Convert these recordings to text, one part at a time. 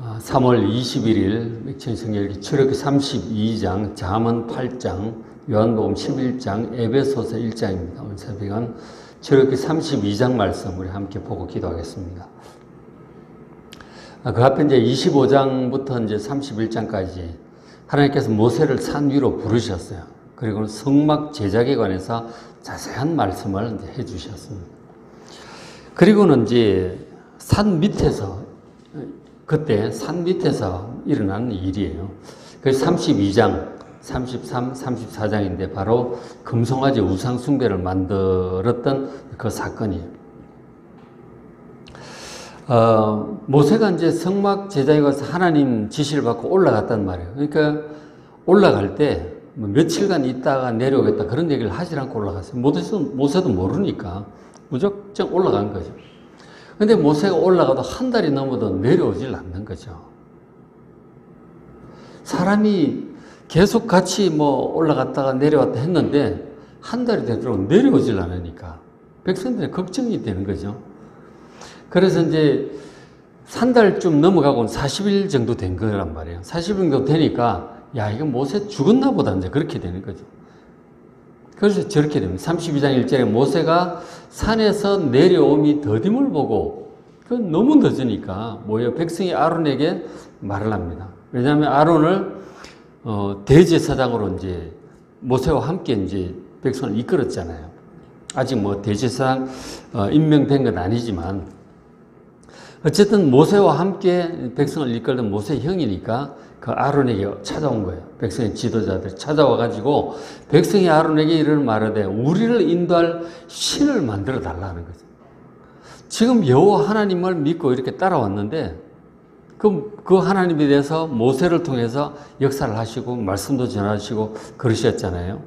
3월 21일 맥천성경기 출애굽기 32장, 잠언 8장, 요한복음 11장, 에베소서 1장입니다. 오늘 새벽은 출애굽기 32장 말씀 우리 함께 보고 기도하겠습니다. 그 앞에 이제 25장부터 이제 31장까지 하나님께서 모세를 산 위로 부르셨어요. 그리고 성막 제작에 관해서 자세한 말씀을 이제 해 주셨습니다. 그리고는 이제 산 밑에서 그때 산 밑에서 일어나는 일이에요. 그래서 32장, 33, 34장인데 바로 금송아지 우상 숭배를 만들었던 그 사건이에요. 모세가 이제 성막 제자에 가서 하나님 지시를 받고 올라갔단 말이에요. 그러니까 올라갈 때 뭐 며칠간 있다가 내려오겠다 그런 얘기를 하지 않고 올라갔어요. 모세도 모르니까 무조건 올라간 거죠. 근데 모세가 올라가도 한 달이 넘어도 내려오질 않는 거죠. 사람이 계속 같이 뭐 올라갔다가 내려왔다 했는데 한 달이 되도록 내려오질 않으니까 백성들이 걱정이 되는 거죠. 그래서 이제 한 달쯤 넘어가고 40일 정도 된 거란 말이에요. 40일 정도 되니까 야, 이거 모세 죽었나 보다 이제 그렇게 되는 거죠. 그래서 저렇게 됩니다. 32장 1절에 모세가 산에서 내려옴이 더딤을 보고 그건 너무 늦으니까 모여 백성이 아론에게 말을 합니다. 왜냐하면 아론을 대제사장으로 이제 모세와 함께 이제 백성을 이끌었잖아요. 아직 뭐 대제사장 임명된 건 아니지만 어쨌든 모세와 함께 백성을 이끌던 모세 형이니까 그 아론에게 찾아온 거예요. 백성의 지도자들이 찾아와 가지고 백성이 아론에게 이르는 말하되 우리를 인도할 신을 만들어 달라는 거죠. 지금 여호와 하나님을 믿고 이렇게 따라왔는데 그 하나님에 대해서 모세를 통해서 역사를 하시고 말씀도 전하시고 그러셨잖아요.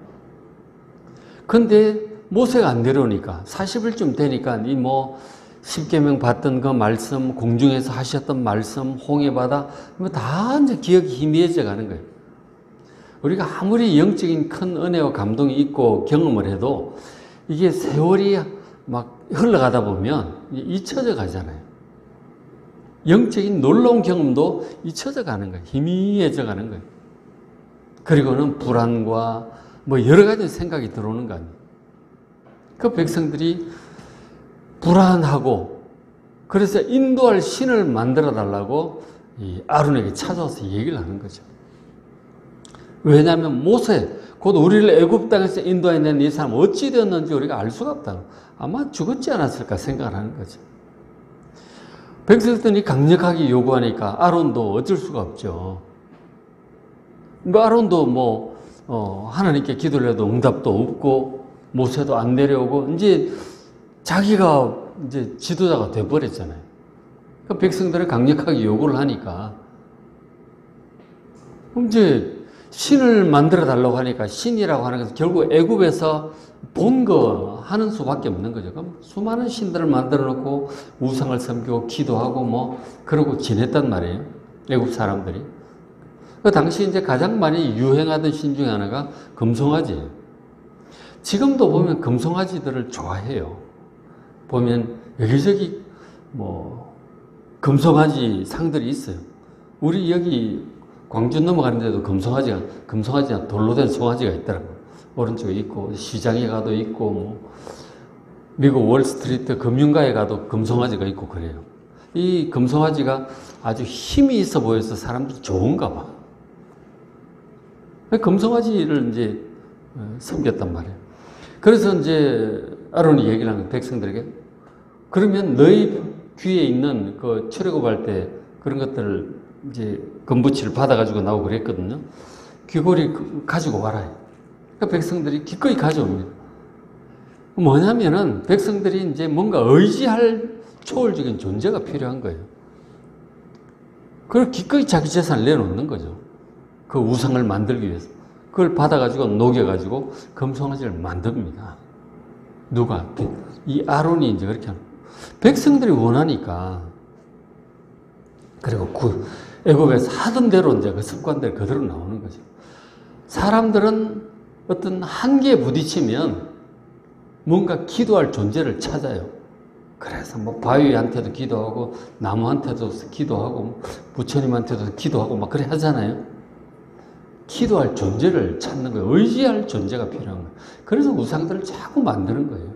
근데 모세가 안 내려오니까 40일쯤 되니까 이 뭐 십계명 받던 그 말씀, 공중에서 하셨던 말씀, 홍해바다 다 이제 기억이 희미해져 가는 거예요. 우리가 아무리 영적인 큰 은혜와 감동이 있고 경험을 해도 이게 세월이 막 흘러가다 보면 잊혀져 가잖아요. 영적인 놀라운 경험도 잊혀져 가는 거예요. 희미해져 가는 거예요. 그리고는 불안과 뭐 여러 가지 생각이 들어오는 거 아니에요. 그 백성들이 불안하고 그래서 인도할 신을 만들어 달라고 이 아론에게 찾아와서 얘기를 하는 거죠. 왜냐하면 모세, 곧 우리를 애굽 땅에서 인도해낸 이 사람 어찌 되었는지 우리가 알 수가 없다. 아마 죽었지 않았을까 생각을 하는 거죠. 백성들이 강력하게 요구하니까 아론도 어쩔 수가 없죠. 뭐 아론도 하나님께 기도를 해도 응답도 없고 모세도 안 내려오고 이제 자기가 이제 지도자가 돼버렸잖아요. 그 백성들이 강력하게 요구를 하니까 이제 신을 만들어 달라고 하니까 신이라고 하는 것은 결국 애굽에서 본 거 하는 수밖에 없는 거죠. 그럼 수많은 신들을 만들어 놓고 우상을 섬기고 기도하고 그러고 지냈단 말이에요. 애굽 사람들이. 그 당시 이제 가장 많이 유행하던 신 중에 하나가 금송아지예요. 지금도 보면 금송아지들을 좋아해요. 보면 여기저기 금송아지 상들이 있어요. 우리 여기 광주 넘어가는데도 금송아지가 돌로 된 송아지가 있더라고요. 오른쪽에 있고 시장에 가도 있고 미국 월스트리트 금융가에 가도 금송아지가 있고 그래요. 이 금송아지가 아주 힘이 있어 보여서 사람들이 좋은가 봐. 금송아지를 이제 섬겼단 말이에요. 그래서 이제 아론이 얘기를 하는 백성들에게 그러면 너희 귀에 있는 그 출애굽할 때 그런 것들을 이제 금부치를 받아가지고 나오고 그랬거든요. 귀고리 가지고 와라. 그러니까 백성들이 기꺼이 가져옵니다. 뭐냐면은 백성들이 이제 뭔가 의지할 초월적인 존재가 필요한 거예요. 그걸 기꺼이 자기 재산을 내놓는 거죠. 그 우상을 만들기 위해서. 그걸 받아가지고 녹여가지고 금송아지를 만듭니다. 누가? 이 아론이 이제 그렇게 하는 거예요. 백성들이 원하니까. 그리고 애굽에서 하던 대로 이제 그 습관대로 그대로 나오는 거죠. 사람들은 어떤 한계에 부딪히면 뭔가 기도할 존재를 찾아요. 그래서 뭐 바위한테도 기도하고 나무한테도 기도하고 부처님한테도 기도하고 막 그래 하잖아요. 기도할 존재를 찾는 거예요. 의지할 존재가 필요한 거예요. 그래서 우상들을 자꾸 만드는 거예요.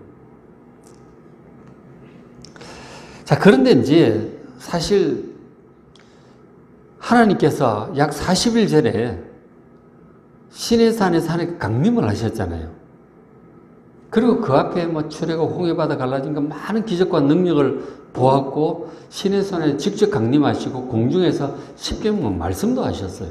자, 그런데 이제 사실 하나님께서 약 40일 전에 시내산에서 하나님께 강림을 하셨잖아요. 그리고 그 앞에 뭐 출애굽 홍해바다 갈라진 거 많은 기적과 능력을 보았고 시내산에 직접 강림하시고 공중에서 십계명 말씀도 하셨어요.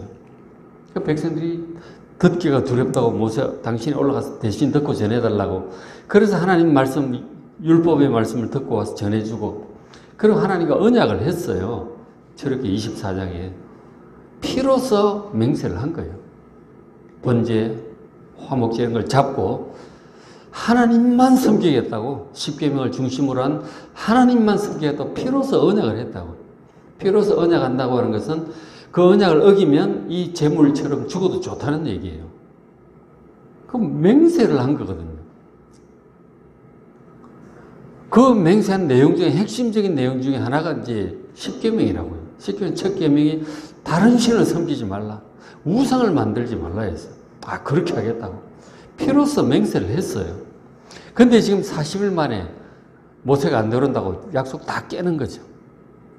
그 백성들이 듣기가 두렵다고 모세 당신이 올라가서 대신 듣고 전해달라고. 그래서 하나님 말씀 율법의 말씀을 듣고 와서 전해주고 그리고 하나님과 언약을 했어요. 저렇게 24장에 피로써 맹세를 한 거예요. 번제, 화목제 이런 걸 잡고 하나님만 섬기겠다고 십계명을 중심으로 한 하나님만 섬기겠다고 피로써 언약을 했다고. 피로써 언약한다고 하는 것은 그 언약을 어기면 이 재물처럼 죽어도 좋다는 얘기예요. 그럼 맹세를 한 거거든요. 그 맹세한 내용 중에 핵심적인 내용 중에 하나가 이제 십계명이라고요. 십계명 첫 계명이 다른 신을 섬기지 말라. 우상을 만들지 말라 했어요. 아, 그렇게 하겠다고. 피로써 맹세를 했어요. 근데 지금 40일 만에 모세가 안 들어온다고 약속 다 깨는 거죠.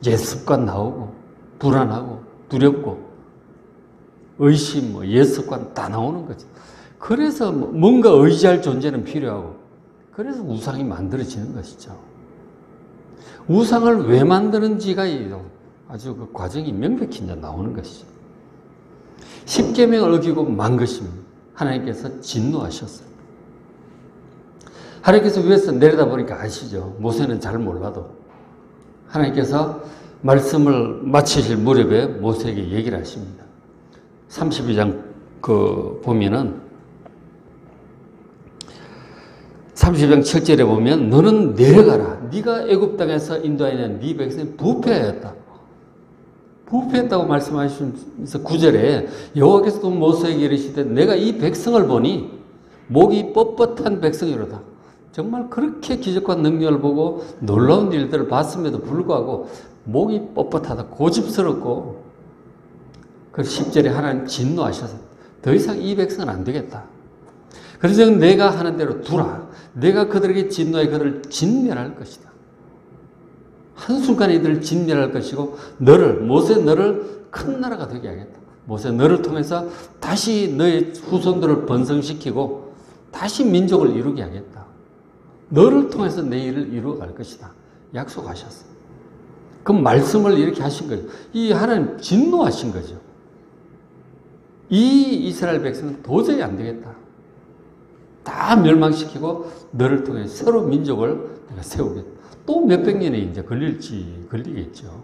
옛 습관 나오고, 불안하고, 두렵고, 의심, 옛 습관 다 나오는 거죠. 그래서 뭔가 의지할 존재는 필요하고, 그래서 우상이 만들어지는 것이죠. 우상을 왜 만드는지가 아주 그 과정이 명백히 이제 나오는 것이죠. 십계명을 어기고 만 것입니다. 하나님께서 진노하셨어요. 하나님께서 위에서 내려다보니까 아시죠? 모세는 잘 몰라도. 하나님께서 말씀을 마치실 무렵에 모세에게 얘기를 하십니다. 32장 보면은 32장 7절에 보면 너는 내려가라. 네가 애굽 땅에서 인도하여 네 백성이 부패하였다. 부패했다고 말씀하시면서 9절에 여호와께서도 모세에게 이르시되 내가 이 백성을 보니 목이 뻣뻣한 백성이로다. 정말 그렇게 기적과 능력을 보고 놀라운 일들을 봤음에도 불구하고 목이 뻣뻣하다. 고집스럽고 그 10절에 하나님 진노하셔서 더 이상 이 백성은 안 되겠다. 그래서 내가 하는 대로 두라. 내가 그들에게 진노해 그들을 진멸할 것이다. 한순간에 이들을 진멸할 것이고 모세 너를 큰 나라가 되게 하겠다. 모세 너를 통해서 다시 너의 후손들을 번성시키고 다시 민족을 이루게 하겠다. 너를 통해서 내 일을 이루어갈 것이다. 약속하셨어. 그 말씀을 이렇게 하신 거죠. 이 하나님 진노하신 거죠. 이 이스라엘 백성은 도저히 안 되겠다. 다 멸망시키고 너를 통해 새로운 민족을 내가 세우겠다. 또 몇백 년이 이제 걸리겠죠.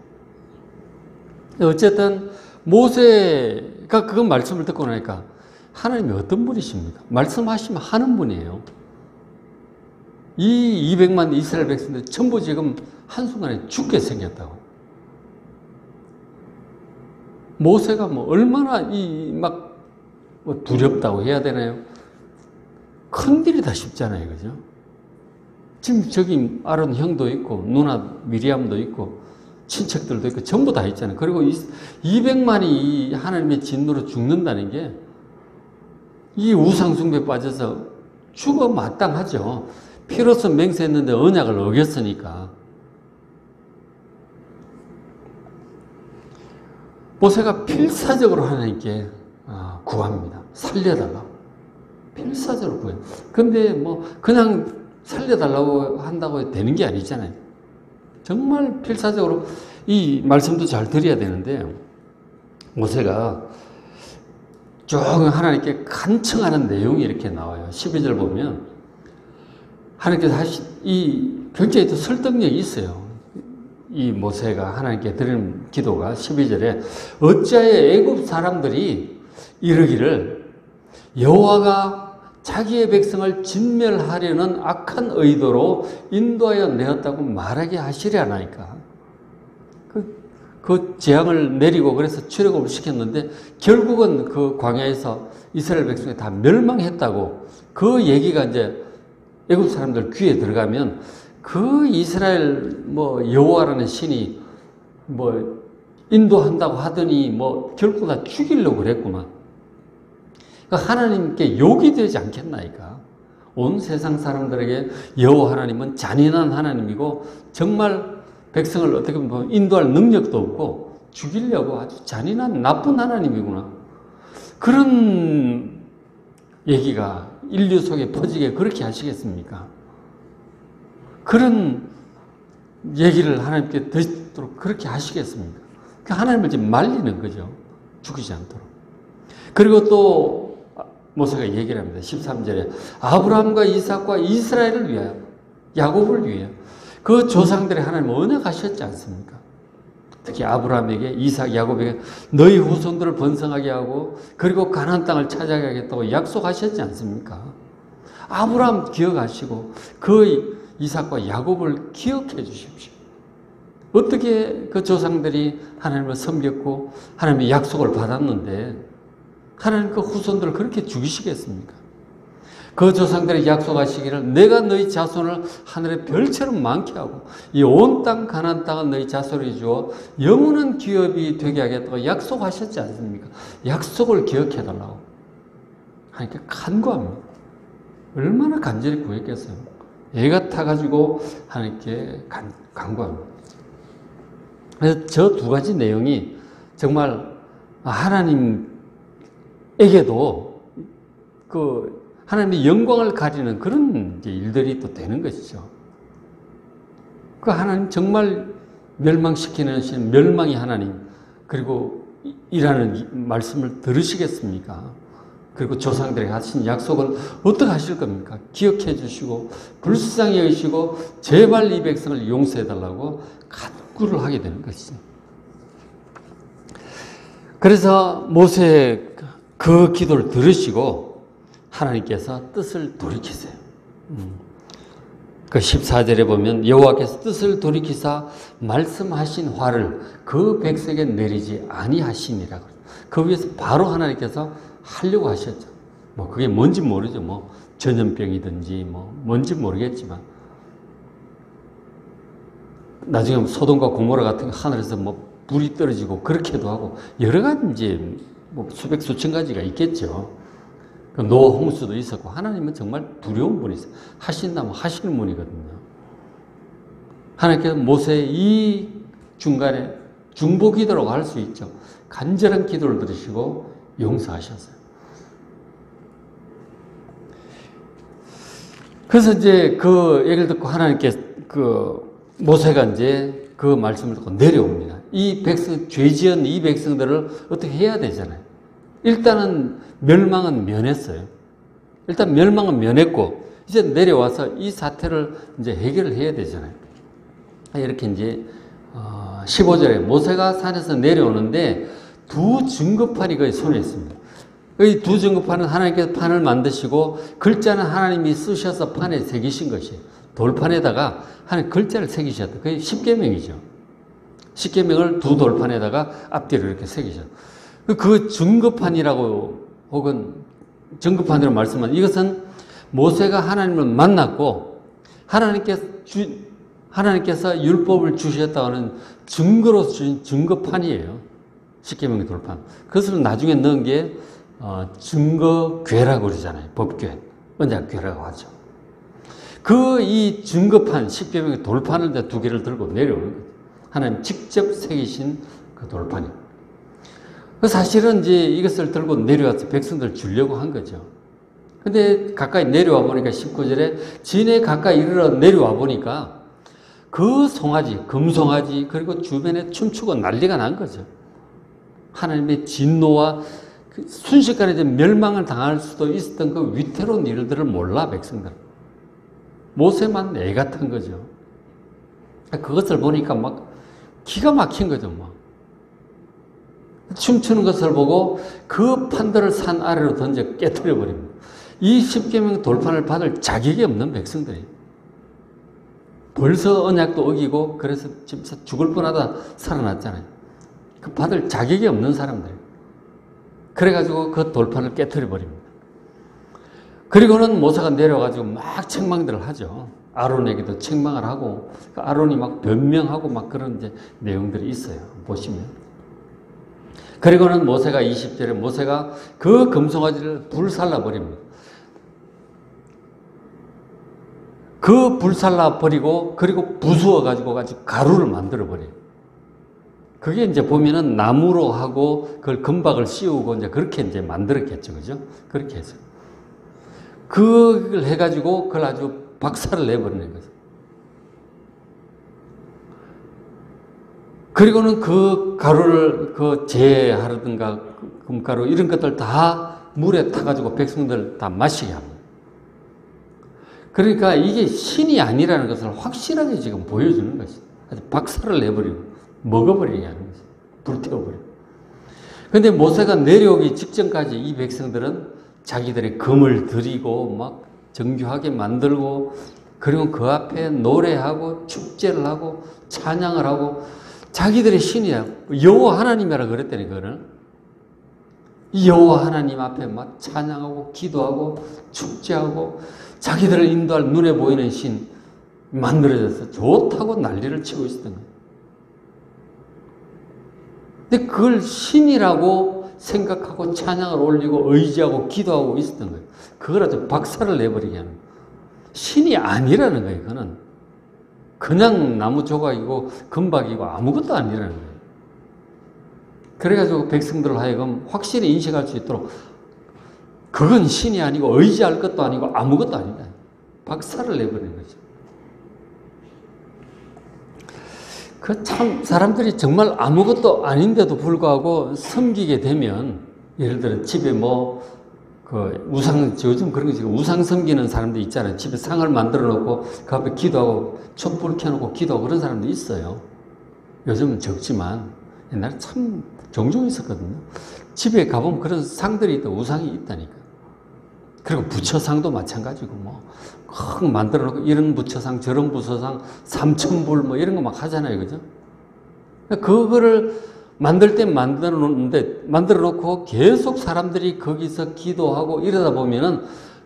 어쨌든 모세가 그 말씀을 듣고 나니까 하나님이 어떤 분이십니까? 말씀하시면 하는 분이에요. 이 200만 이스라엘 백성들 전부 지금 한순간에 죽게 생겼다고. 모세가 얼마나 두렵다고 해야 되나요? 큰일이다 싶잖아요. 그죠? 지금 저기 아론 형도 있고, 누나 미리암도 있고, 친척들도 있고, 전부 다 있잖아요. 그리고 200만이 하나님의 진노로 죽는다는 게, 이 우상숭배에 빠져서 죽어 마땅하죠. 피로써 맹세했는데 언약을 어겼으니까. 모세가 필사적으로 하나님께 구합니다. 살려달라고. 필사적으로 구해요. 근데 그냥 살려달라고 한다고 되는 게 아니잖아요. 정말 필사적으로 이 말씀도 잘 드려야 되는데, 모세가 조금 하나님께 간청하는 내용이 이렇게 나와요. 12절 보면, 하나님께서 굉장히 또 설득력이 있어요. 이 모세가 하나님께 드리는 기도가 12절에 어찌하여 애굽 사람들이 이르기를 여호와가 자기의 백성을 진멸하려는 악한 의도로 인도하여 내었다고 말하게 하시려나이까. 그 재앙을 내리고 그래서 출애굽을 시켰는데 결국은 그 광야에서 이스라엘 백성이 다 멸망했다고 그 얘기가 이제 애굽 사람들 귀에 들어가면 그 이스라엘 뭐 여호와라는 신이 뭐 인도한다고 하더니 뭐 결국 다 죽이려고 그랬구만. 그러니까 하나님께 욕이 되지 않겠나이까. 온 세상 사람들에게 여호와 하나님은 잔인한 하나님이고 정말 백성을 어떻게 보면 인도할 능력도 없고 죽이려고 아주 잔인한 나쁜 하나님이구나. 그런 얘기가 인류 속에 퍼지게 그렇게 하시겠습니까? 그런 얘기를 하나님께 듣도록 그렇게 하시겠습니까? 하나님을 지금 말리는 거죠. 죽이지 않도록. 그리고 또 모세가 얘기를 합니다. 13절에 아브라함과 이삭과 이스라엘을 위하여, 야곱을 위하여 그 조상들의 하나님 언약하셨지 않습니까? 특히 아브라함에게, 이삭, 야곱에게 너희 후손들을 번성하게 하고 그리고 가나안 땅을 차지하게 하겠다고 약속하셨지 않습니까? 아브라함 기억하시고 그 이삭과 야곱을 기억해 주십시오. 어떻게 그 조상들이 하나님을 섬겼고 하나님의 약속을 받았는데 하나님 그 후손들을 그렇게 죽이시겠습니까? 그 조상들이 약속하시기를 내가 너희 자손을 하늘의 별처럼 많게 하고 이 온 땅 가나안 땅은 너희 자손에게 주어 영원한 기업이 되게 하겠다고 약속하셨지 않습니까? 약속을 기억해 달라고 하니까 간구합니다. 얼마나 간절히 구했겠어요. 애가 타가지고 하나님께 간구합니다. 그래서 저 두 가지 내용이 정말 하나님에게도 그 하나님의 영광을 가리는 그런 일들이 또 되는 것이죠. 그 하나님 정말 멸망시키는 신 멸망의 하나님 그리고 이라는 말씀을 들으시겠습니까? 그리고 조상들에게 하신 약속을 어떻게 하실 겁니까? 기억해 주시고 불쌍히 여기시고 제발 이 백성을 용서해 달라고 간구를 하게 되는 것이죠. 그래서 모세의 그 기도를 들으시고 하나님께서 뜻을 돌이키세요. 그 14절에 보면 여호와께서 뜻을 돌이키사 말씀하신 화를 그 백성에게 내리지 아니하시니라. 그 위에서 바로 하나님께서 하려고 하셨죠. 뭐 그게 뭔지 모르죠. 뭐 전염병이든지 뭐 뭔지 모르겠지만 나중에 소돔과 고모라 같은 하늘에서 뭐 불이 떨어지고 그렇게도 하고 여러 가지 이제 뭐 수백 수천 가지가 있겠죠. 노아 홍수도 있었고 하나님은 정말 두려운 분이세요. 하신다면 하시는 분이거든요. 하나님께서 모세의 이 중간에 중보기도라고 할 수 있죠. 간절한 기도를 들으시고 용서하셨어요. 그래서 이제 그 얘기를 듣고 하나님께서 모세가 이제 그 말씀을 듣고 내려옵니다. 이 백성, 죄 지은 이 백성들을 어떻게 해야 되잖아요. 일단은 멸망은 면했어요. 일단 멸망은 면했고, 이제 내려와서 이 사태를 이제 해결을 해야 되잖아요. 이렇게 이제, 15절에 모세가 산에서 내려오는데 두 증거판이 그의 손에 있습니다. 이 두 증거판은 하나님께서 판을 만드시고 글자는 하나님이 쓰셔서 판에 새기신 것이에요. 돌판에다가 하나님 글자를 새기셨다. 그게 십계명이죠. 십계명을 두 돌판에다가 앞뒤로 이렇게 새기셨다. 그 증거판이라고 혹은 증거판이라고 말씀한 이것은 모세가 하나님을 만났고 하나님께서 율법을 주셨다고 하는 증거로 주신 증거판이에요. 십계명의 돌판. 그것을 나중에 넣은 게 증거궤라고 그러잖아요. 법궤, 언약궤라고 하죠. 이 증거판, 십계명의 돌판을 두 개를 들고 내려오는 거예요. 하나님 직접 새기신 그 돌판이에요. 사실은 이제 이것을 들고 내려와서 백성들 주려고 한 거죠. 근데 가까이 내려와 보니까 19절에 진에 가까이 이르러 내려와 보니까 그 송아지, 금송아지, 그리고 주변에 춤추고 난리가 난 거죠. 하나님의 진노와 순식간에 멸망을 당할 수도 있었던 그 위태로운 일들을 몰라, 백성들. 모세만 애 같은 거죠. 그것을 보니까 막 기가 막힌 거죠, 막. 춤추는 것을 보고 그 판들을 산 아래로 던져 깨뜨려 버립니다. 이 십계명 돌판을 받을 자격이 없는 백성들이 벌써 언약도 어기고 그래서 진짜 죽을 뻔하다 살아났잖아요. 그 받을 자격이 없는 사람들. 그래가지고 그 돌판을 깨뜨려 버립니다. 그리고는 모세가 내려가지고 막 책망들을 하죠. 아론에게도 책망을 하고, 아론이 막 변명하고 막 그런 이제 내용들이 있어요. 보시면. 그리고는 모세가 20절에 모세가 그 금송아지를 불살라 버립니다. 그 불살라 버리고, 그리고 부수어 가지고 아주 가루를 만들어 버려요. 그게 이제 보면은 나무로 하고, 그걸 금박을 씌우고, 이제 그렇게 이제 만들었겠죠. 그죠? 그렇게 해서. 그걸 해가지고, 그걸 아주 박살을 내버리는 거죠. 그리고는 그 가루를, 그 재하라든가, 금가루, 이런 것들 다 물에 타가지고 백성들 다 마시게 합니다. 그러니까 이게 신이 아니라는 것을 확실하게 지금 보여주는 것이죠. 아주 박살을 내버리고, 먹어버리게 하는 거죠. 불태워버리고. 근데 모세가 내려오기 직전까지 이 백성들은 자기들의 금을 들이고 막 정교하게 만들고, 그리고 그 앞에 노래하고 축제를 하고 찬양을 하고 자기들의 신이야. 여호와 하나님이라 그랬더니 그거는 여호와 하나님 앞에 막 찬양하고 기도하고 축제하고 자기들을 인도할 눈에 보이는 신 만들어져서 좋다고 난리를 치고 있었던 거예요. 근데 그걸 신이라고 생각하고 찬양을 올리고 의지하고 기도하고 있었던 거예요. 그걸 아주 박살을 내버리게 하는 거예요. 신이 아니라는 거예요. 그거는 그냥 나무 조각이고 금박이고 아무것도 아니라는 거예요. 그래가지고 백성들을 하여금 확실히 인식할 수 있도록 그건 신이 아니고 의지할 것도 아니고 아무것도 아니다. 박살을 내버리는 거죠. 그 참 사람들이 정말 아무것도 아닌데도 불구하고 섬기게 되면, 예를 들어 집에 뭐 그 우상, 요즘 그런 거 지금 우상 섬기는 사람들 있잖아요. 집에 상을 만들어 놓고 그 앞에 기도하고 촛불 켜놓고 기도하고 그런 사람도 있어요. 요즘은 적지만 옛날에 참 종종 있었거든요. 집에 가보면 그런 상들이 있다, 우상이 있다니까. 그리고 부처상도 마찬가지고 뭐 만들어 놓고 이런 부처상 저런 부처상 3,000불 뭐 이런 거 막 하잖아요. 그죠? 그거를 만들 땐 만들어 놓는데, 만들어 놓고 계속 사람들이 거기서 기도하고 이러다 보면은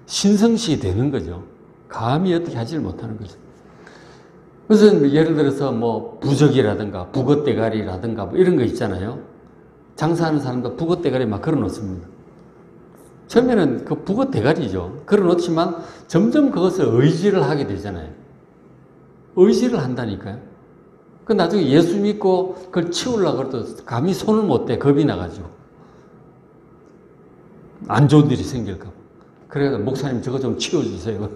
신성시 되는 거죠. 감히 어떻게 하지를 못하는 거죠. 그래서 예를 들어서 뭐 부적이라든가 북어대가리라든가 뭐 이런 거 있잖아요. 장사하는 사람도 북어대가리 막 걸어 놓습니다. 처음에는 그 북어대가리죠. 걸어 놓지만 점점 그것을 의지를 하게 되잖아요. 의지를 한다니까요. 그 나중에 예수 믿고 그걸 치우려고 그래도 감히 손을 못 대. 겁이 나가지고. 안 좋은 일이 생길까 봐. 그래서 목사님 저거 좀 치워주세요.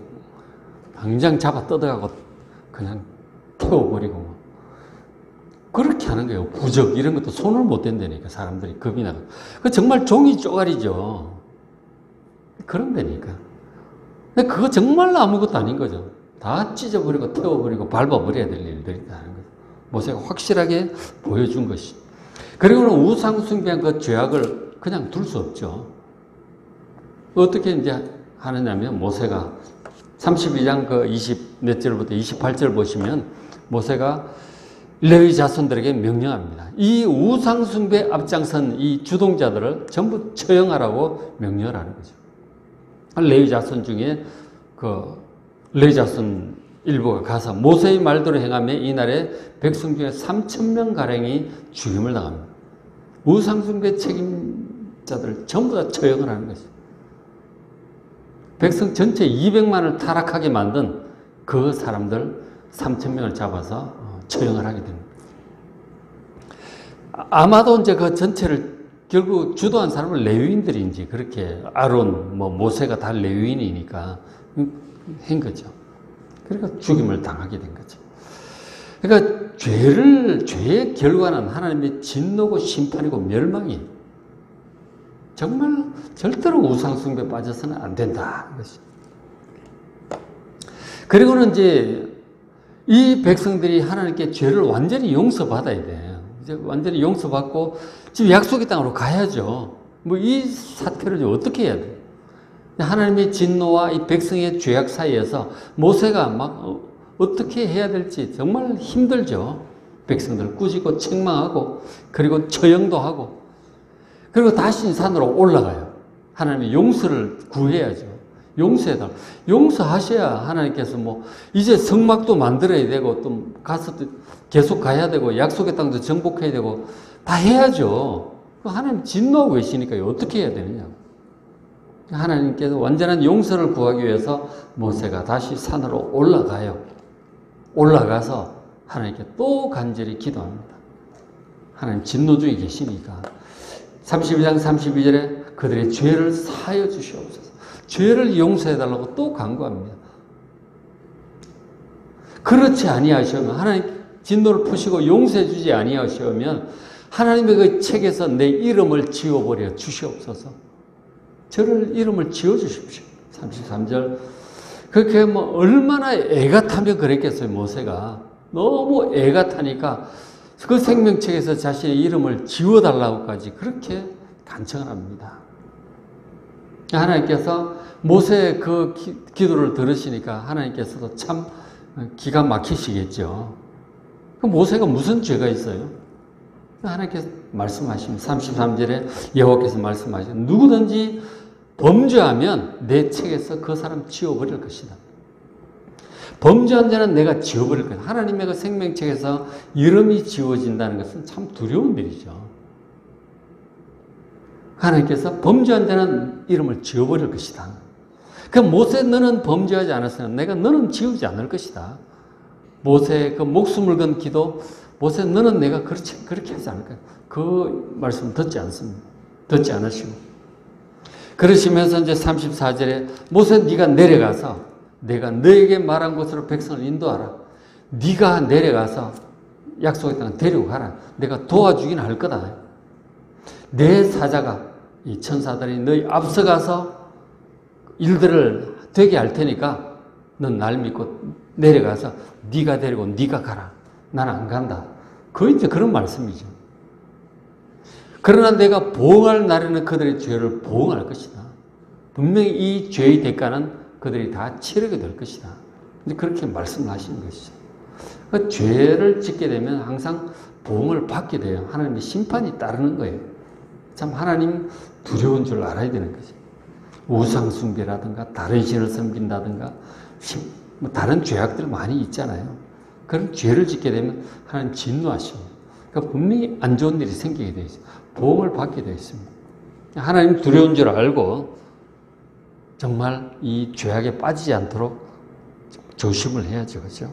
당장 잡아 뜯어가고 그냥 태워버리고. 그렇게 하는 거예요. 부적 이런 것도 손을 못 댄다니까 사람들이 겁이 나가. 그 정말 종이 쪼가리죠. 그런 데니까. 근데 그거 정말로 아무것도 아닌 거죠. 다 찢어버리고 태워버리고 밟아버려야 될 일들이다 하는 거죠. 모세가 확실하게 보여준 것이. 그리고는 우상 숭배한 그 죄악을 그냥 둘 수 없죠. 어떻게 이제 하느냐면 모세가 32장 그 20 몇 절부터 28절 보시면 모세가 레위 자손들에게 명령합니다. 이 우상 숭배 앞장선 이 주동자들을 전부 처형하라고 명령을 하는 거죠. 레위 자손 중에 그 레위 자손 일부가 가서 모세의 말대로 행하며 이날에 백성 중에 3,000명 가량이 죽임을 당합니다. 우상숭배 책임자들 전부 다 처형을 하는 것이죠. 백성 전체 200만을 타락하게 만든 그 사람들 3,000명을 잡아서 처형을 하게 됩니다. 아마도 이제 그 전체를 결국 주도한 사람은 레위인들인지 그렇게 아론, 모세가 다 레위인이니까 한 거죠. 그러니까 죽임을 당하게 된 거죠. 그러니까 죄의 결과는 하나님의 진노고 심판이고 멸망이에요. 정말 절대로 우상숭배에 빠져서는 안 된다. 그리고는 이제 이 백성들이 하나님께 죄를 완전히 용서받아야 돼요. 이제 완전히 용서받고 지금 약속의 땅으로 가야죠. 뭐 이 사태를 어떻게 해야 돼요? 하나님의 진노와 이 백성의 죄악 사이에서 모세가 막 어떻게 해야 될지 정말 힘들죠. 백성들 꾸짖고 책망하고 그리고 처형도 하고 그리고 다시 산으로 올라가요. 하나님의 용서를 구해야죠. 용서해달라. 용서하셔야 하나님께서 뭐 이제 성막도 만들어야 되고 또 가서 또 계속 가야 되고 약속의 땅도 정복해야 되고 다 해야죠. 하나님 진노하고 계시니까 어떻게 해야 되느냐. 하나님께서 완전한 용서를 구하기 위해서 모세가 다시 산으로 올라가요. 올라가서 하나님께 또 간절히 기도합니다. 하나님 진노 중에 계시니까 32장 32절에 그들의 죄를 사하여 주시옵소서. 죄를 용서해달라고 또 간구합니다. 그렇지 아니하시면 하나님 진노를 푸시고 용서해 주지 아니하시면 하나님의 그 책에서 내 이름을 지워버려 주시옵소서. 저를 이름을 지워주십시오. 33절. 그렇게 뭐 얼마나 애가 타면 그랬겠어요. 모세가 너무 애가 타니까 그 생명책에서 자신의 이름을 지워달라고까지 그렇게 간청을 합니다. 하나님께서 모세의 그 기도를 들으시니까 하나님께서도 참 기가 막히시겠죠. 그 모세가 무슨 죄가 있어요? 하나님께서 말씀하십니다. 33절에 여호와께서 말씀하시죠. 누구든지 범죄하면 내 책에서 그 사람 지워버릴 것이다. 범죄한 자는 내가 지워버릴 것이다. 하나님의 그 생명책에서 이름이 지워진다는 것은 참 두려운 일이죠. 하나님께서 범죄한 자는 이름을 지워버릴 것이다. 그 모세 너는 범죄하지 않았으면 내가 너는 지우지 않을 것이다. 모세의 그 목숨을 건 기도, 모세 너는 내가 그렇게 하지 않을 거야. 그 말씀 듣지 않습니다. 듣지 않으시고. 그러시면서 이제 34절에 모세 네가 내려가서 내가 너에게 말한 곳으로 백성을 인도하라. 네가 내려가서 약속의 땅에 데리고 가라. 내가 도와주긴 할 거다. 내 사자가 이 천사들이 너희 앞서가서 일들을 되게 할 테니까 넌 날 믿고 내려가서 네가 데리고 네가 가라. 나는 안 간다. 그 이제 그런 말씀이죠. 그러나 내가 보응할 날에는 그들의 죄를 보응할 것이다. 분명히 이 죄의 대가는 그들이 다 치르게 될 것이다. 이제 그렇게 말씀을 하시는 것이죠. 그 죄를 짓게 되면 항상 보응을 받게 돼요. 하나님의 심판이 따르는 거예요. 참 하나님 두려운 줄 알아야 되는 거죠. 우상숭배라든가 다른 신을 섬긴다든가 뭐 다른 죄악들 많이 있잖아요. 그런 죄를 짓게 되면 하나님 진노하십니다. 그러니까 분명히 안 좋은 일이 생기게 되어 있어요. 보응을 받게 되어 있습니다. 하나님 두려운 줄 알고 정말 이 죄악에 빠지지 않도록 조심을 해야죠. 그렇죠?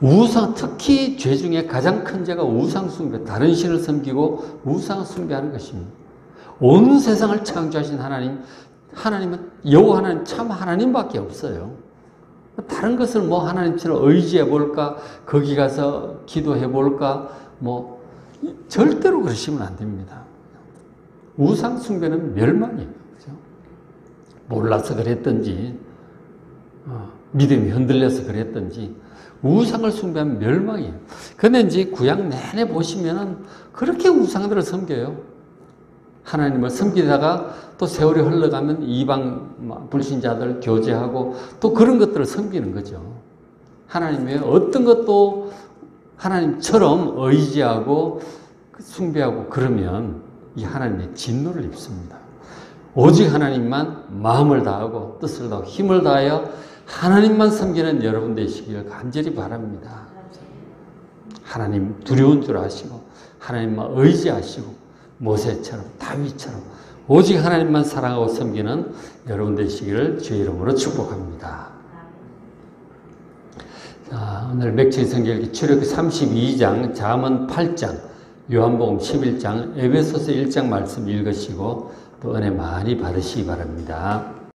우상, 특히 죄 중에 가장 큰 죄가 우상숭배, 다른 신을 섬기고 우상을 숭배하는 것입니다. 온 세상을 창조하신 하나님은 여호와 하나님 참 하나님밖에 없어요. 다른 것을 뭐 하나님처럼 의지해 볼까, 거기 가서 기도해 볼까, 뭐 절대로 그러시면 안 됩니다. 우상 숭배는 멸망이에요. 그렇죠? 몰라서 그랬든지, 믿음이 흔들려서 그랬든지, 우상을 숭배하면 멸망이에요. 근데 이제 구약 내내 보시면은 그렇게 우상들을 섬겨요. 하나님을 섬기다가 또 세월이 흘러가면 이방 불신자들 교제하고 또 그런 것들을 섬기는 거죠. 하나님 외에 어떤 것도 하나님처럼 의지하고 숭배하고 그러면 이 하나님의 진노를 입습니다. 오직 하나님만 마음을 다하고 뜻을 다하고 힘을 다하여 하나님만 섬기는 여러분 되시기를 간절히 바랍니다. 하나님 두려운 줄 아시고 하나님만 의지하시고 모세처럼 다윗처럼 오직 하나님만 사랑하고 섬기는 여러분 되시기를 주의 이름으로 축복합니다. 자, 오늘 맥주의 성경 출애굽기 32장, 잠언 8장, 요한복음 11장, 에베소서 1장 말씀 읽으시고 또 은혜 많이 받으시기 바랍니다.